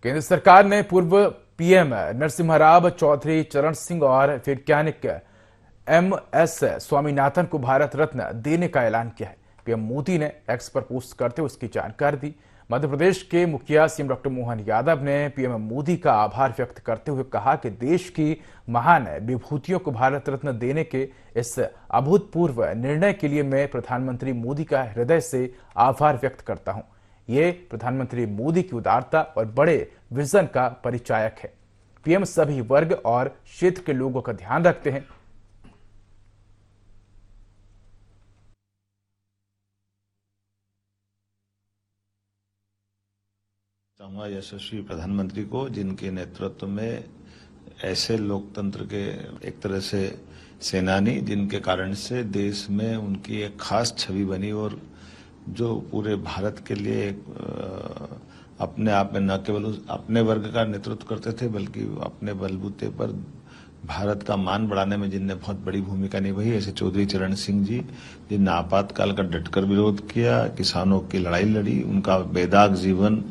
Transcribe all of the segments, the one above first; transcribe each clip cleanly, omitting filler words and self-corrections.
केंद्र सरकार ने पूर्व पीएम नरसिम्हा राव, चौधरी चरण सिंह और वैज्ञानिक एमएस स्वामीनाथन को भारत रत्न देने का ऐलान किया है। पीएम मोदी ने एक्स पर पोस्ट करते हुए उसकी जानकारी दी। मध्य प्रदेश के मुखिया सीएम डॉक्टर मोहन यादव ने पीएम मोदी का आभार व्यक्त करते हुए कहा कि देश की महान विभूतियों को भारत रत्न देने के इस अभूतपूर्व निर्णय के लिए मैं प्रधानमंत्री मोदी का हृदय से आभार व्यक्त करता हूं। ये प्रधानमंत्री मोदी की उदारता और बड़े विजन का परिचायक है। पीएम सभी वर्ग और क्षेत्र के लोगों का ध्यान रखते हैं। चाहूंगा यशस्वी प्रधानमंत्री को, जिनके नेतृत्व में ऐसे लोकतंत्र के एक तरह से सेनानी, जिनके कारण से देश में उनकी एक खास छवि बनी और जो पूरे भारत के लिए अपने आप में न केवल अपने वर्ग का नेतृत्व करते थे बल्कि अपने बलबूते पर भारत का मान बढ़ाने में जिनने बहुत बड़ी भूमिका निभाई, ऐसे चौधरी चरण सिंह जी, जिनने आपातकाल का डटकर विरोध किया, किसानों की लड़ाई लड़ी। उनका बेदाग जीवन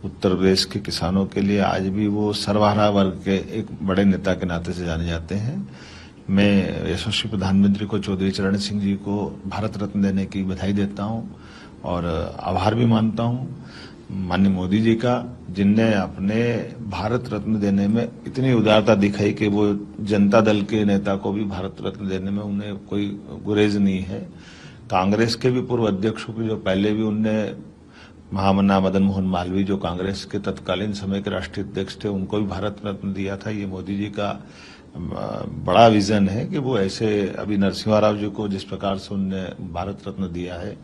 उत्तर प्रदेश के किसानों के लिए आज भी वो सर्वहारा वर्ग के एक बड़े नेता के नाते से जाने जाते हैं। मैं यशस्वी प्रधानमंत्री को, चौधरी चरण सिंह जी को भारत रत्न देने की बधाई देता हूं और आभार भी मानता हूं माननीय मोदी जी का, जिनने अपने भारत रत्न देने में इतनी उदारता दिखाई कि वो जनता दल के नेता को भी भारत रत्न देने में उन्हें कोई गुरेज नहीं है। कांग्रेस के भी पूर्व अध्यक्षों की, जो पहले भी उनने महामना मदन मोहन मालवीय, जो कांग्रेस के तत्कालीन समय के राष्ट्रीय अध्यक्ष थे, उनको भी भारत रत्न दिया था। ये मोदी जी का बड़ा विजन है कि वो ऐसे अभी नरसिम्हा राव जी को जिस प्रकार से उनने भारत रत्न दिया है,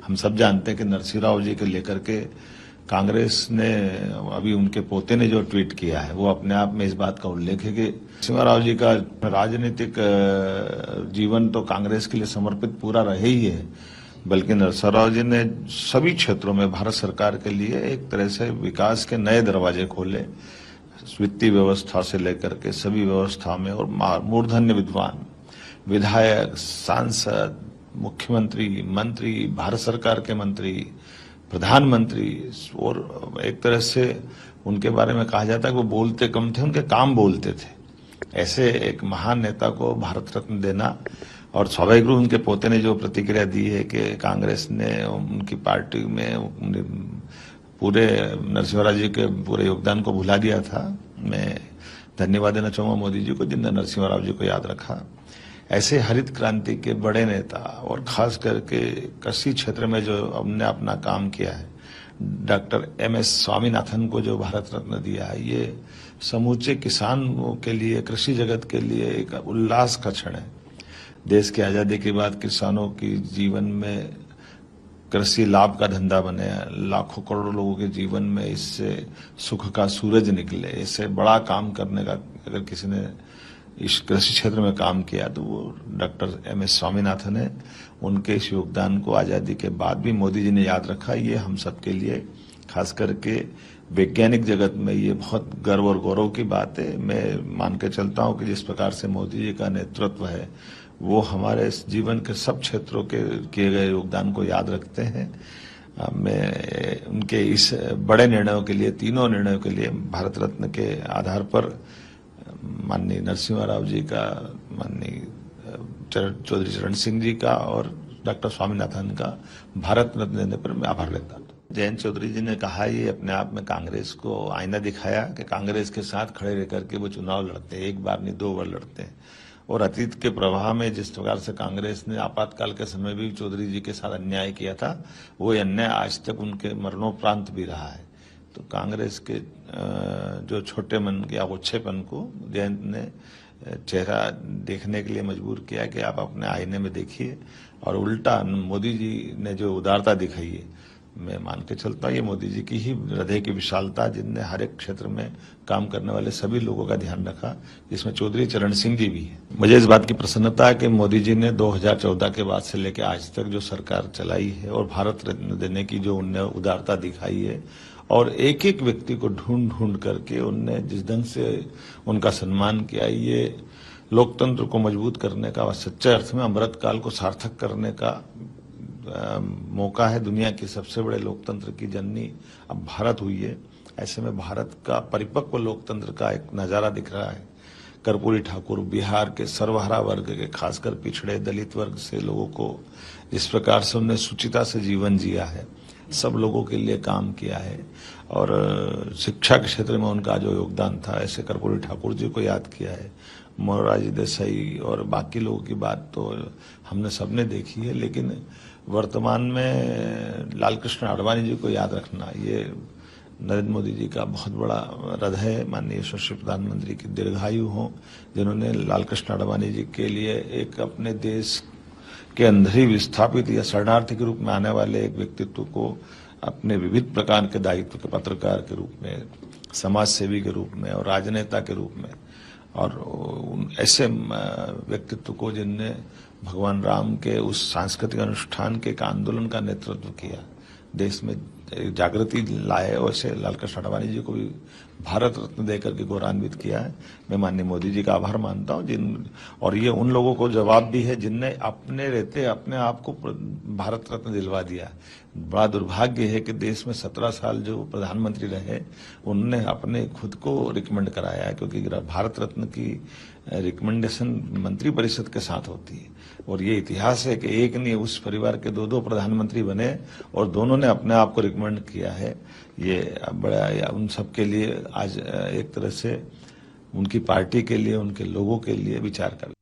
हम सब जानते हैं कि नरसिम्हा राव जी के लेकर के कांग्रेस ने, अभी उनके पोते ने जो ट्वीट किया है, वो अपने आप में इस बात का उल्लेख है कि नरसिम्हा राव जी का राजनीतिक जीवन तो कांग्रेस के लिए समर्पित पूरा रहे ही है, बल्कि नरसिम्हा राव जी ने सभी क्षेत्रों में भारत सरकार के लिए एक तरह से विकास के नए दरवाजे खोले, वित्तीय व्यवस्था से लेकर के सभी व्यवस्था में, और मूर्धन्य विद्वान, विधायक, सांसद, मुख्यमंत्री, मंत्री, भारत सरकार के मंत्री, प्रधानमंत्री, और एक तरह से उनके बारे में कहा जाता है कि वो बोलते कम थे, उनके काम बोलते थे। ऐसे एक महान नेता को भारत रत्न देना, और स्वाभाविक रूप उनके पोते ने जो प्रतिक्रिया दी है कि कांग्रेस ने उनकी पार्टी में पूरे नरसिम्हा राव जी के पूरे योगदान को भुला दिया था। मैं धन्यवाद देना चाहूंगा मोदी जी को, जिन्होंने नरसिम्हा राव जी को याद रखा। ऐसे हरित क्रांति के बड़े नेता, और खास करके कृषि क्षेत्र में जो हमने अपना काम किया है, डॉक्टर एमएस स्वामीनाथन को जो भारत रत्न दिया है, ये समूचे किसानों के लिए, कृषि जगत के लिए एक उल्लास का क्षण है। देश की आजादी के बाद किसानों की जीवन में कृषि लाभ का धंधा बने, लाखों करोड़ों लोगों के जीवन में इससे सुख का सूरज निकले। इससे बड़ा काम करने का अगर किसी ने इस कृषि क्षेत्र में काम किया तो वो डॉक्टर एमएस स्वामीनाथन है। उनके इस योगदान को आजादी के बाद भी मोदी जी ने याद रखा। ये हम सबके लिए, खास करके वैज्ञानिक जगत में, ये बहुत गर्व और गौरव की बात है। मैं मान के चलता हूँ कि जिस प्रकार से मोदी जी का नेतृत्व है, वो हमारे जीवन के सब क्षेत्रों के किए गए योगदान को याद रखते हैं। मैं उनके इस बड़े निर्णयों के लिए, तीनों निर्णयों के लिए, भारत रत्न के आधार पर माननीय नरसिम्हा राव जी का, माननीय चौधरी चरण सिंह जी का और डॉक्टर स्वामीनाथन का भारत रत्न देने पर मैं आभार व्यक्त करता हूँ। जयंत चौधरी जी ने कहा, ये अपने आप में कांग्रेस को आईना दिखाया कि कांग्रेस के साथ खड़े रह करके वो चुनाव लड़ते हैं, एक बार नहीं 2 बार लड़ते हैं। और अतीत के प्रवाह में जिस प्रकार से कांग्रेस ने आपातकाल के समय भी चौधरी जी के साथ अन्याय किया था, वो अन्याय आज तक उनके मरणोपरांत भी रहा है। तो कांग्रेस के जो छोटे मन या ओछेपन को जयंत ने चेहरा देखने के लिए मजबूर किया कि आप अपने आईने में देखिए, और उल्टा मोदी जी ने जो उदारता दिखाई है, मैं मान के चलता हूँ ये मोदी जी की ही हृदय की विशालता, जिनने हर एक क्षेत्र में काम करने वाले सभी लोगों का ध्यान रखा, जिसमें चौधरी चरण सिंह जी भी है। मुझे इस बात की प्रसन्नता है कि मोदी जी ने 2014 के बाद से लेकर आज तक जो सरकार चलाई है और भारत रत्न देने की जो उनने उदारता दिखाई है, और एक एक व्यक्ति को ढूंढ ढूंढ करके उनने जिस ढंग से उनका सम्मान किया, ये लोकतंत्र को मजबूत करने का, सच्चे अर्थ में अमृतकाल को सार्थक करने का मौका है। दुनिया के सबसे बड़े लोकतंत्र की जननी अब भारत हुई है। ऐसे में भारत का परिपक्व लोकतंत्र का एक नजारा दिख रहा है। कर्पूरी ठाकुर बिहार के सर्वहारा वर्ग के, खासकर पिछड़े दलित वर्ग से लोगों को जिस प्रकार से उन्होंने सुचिता से जीवन जिया है, सब लोगों के लिए काम किया है और शिक्षा के क्षेत्र में उनका जो योगदान था, ऐसे कर्पूरी ठाकुर जी को याद किया है। मोरारजी देसाई और बाकी लोगों की बात तो हमने सबने देखी है, लेकिन वर्तमान में लाल कृष्ण आडवाणी जी को याद रखना ये नरेंद्र मोदी जी का बहुत बड़ा हृदय है। माननीय यशस्वी प्रधानमंत्री की दीर्घायु हो, जिन्होंने लाल कृष्ण आडवाणी जी के लिए एक अपने देश के अंदर ही विस्थापित या शरणार्थी के रूप में आने वाले एक व्यक्तित्व को अपने विविध प्रकार के दायित्व के पत्रकार के रूप में, समाज सेवी के रूप में और राजनेता के रूप में, और ऐसे व्यक्तित्व को जिनने भगवान राम के उस सांस्कृतिक अनुष्ठान के एक आंदोलन का नेतृत्व किया, देश में जागृति लाए, वैसे लाल कृष्ण आडवाणी जी को भी भारत रत्न देकर के गौरवान्वित किया है। मैं माननीय मोदी जी का आभार मानता हूं, और ये उन लोगों को जवाब भी है जिनने अपने रहते अपने आप को भारत रत्न दिलवा दिया। बड़ा दुर्भाग्य है कि देश में 17 साल जो प्रधानमंत्री रहे, उनने अपने खुद को रिकमेंड कराया है, क्योंकि भारत रत्न की रिकमेंडेशन मंत्री परिषद के साथ होती है। और ये इतिहास है कि एक नहीं, उस परिवार के दो प्रधानमंत्री बने और दोनों ने अपने आप को रिकमेंड किया है। ये बड़ा उन सब के लिए आज एक तरह से उनकी पार्टी के लिए, उनके लोगों के लिए विचार कर